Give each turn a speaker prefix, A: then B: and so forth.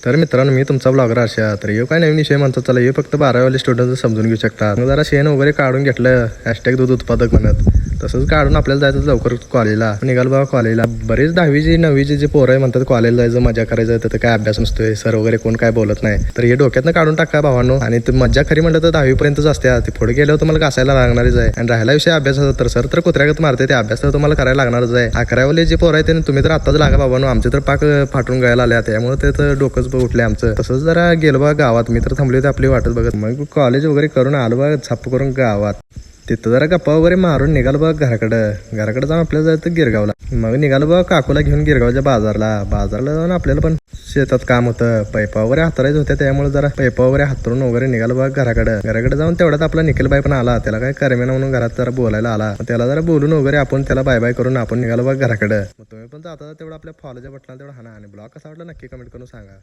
A: तर मित्रांनो, मी तुमचा ब्लॉगर आशा. तर हे काय नवीन विषय म्हणतो, चला हे फक्त 12वी स्टुडंट समजून घेऊ शकतात. मग जरा शेण वगैरे काढून घेतलं, हॅशटॅग दूध उत्पादक म्हणत. तसंच काढून आपल्याला जायचं लवकर कॉलेजला. निघाल बाबा कॉलेजला. बरेच 10वीची 9वीची जे पोरं आहे म्हणतात कॉलेजला जायचं, मजा करायचं, तर काय अभ्यास नसतोय, सर वगैरे कोण काय बोलत नाही. तर हे डोक्यातनं काढून टाका भावांनो. आणि ते मजा खरी म्हणलं तर 10वी पर्यंतच असते. ते पुढे गेल्यावर तुम्हाला घासायला लागणारच आहे. आणि राहिला विषय अभ्यासाचा, तर सर तर कुत्र्यागत मारते. ते अभ्यास तर तुम्हाला करायला लागणारच आहे. 11वीले जे पोरं आहे तुम्ही तर आताच लागा बाबांनो. आमचे तर पाक फाटून गायला आल्या, त्यामुळे ते तर डोकंच उठले आमचं. तसंच जरा गेलो बा गावात. मी तर थांबले होते आपली वाटत बघत. मग कॉलेज वगैरे करून आलो बा छाप करून गावात. तिथं जरा गप्पा वगैरे मारून निघालो बघ घराकडे जाऊन आपल्याला जायचं गिरगावला. मग निघालो बघ काकूला घेऊन गिरगावच्या बाजारला जाऊन आपल्याला पण शेतात काम होतं, पैपा वगैरे हातरायचं होत्या, त्यामुळे जरा पैपा वगैरे हातरून वगैरे निघालो बघ घराकडे जाऊन तेवढ्यात आपला निखिलबाई पण आला. त्याला काय करमेना म्हणून घरात जरा बोलायला आला. त्याला जरा बोलून वगैरे आपण त्याला बाय बाय करून आपण निघालो बघ घराकडे. मग तुम्ही पण जाता तेवढं आपल्या फॉलोच्या बटनाला तेवढा हाना. आणि ब्लॉग कसा वाटला नक्की कमेंट करून सांगा.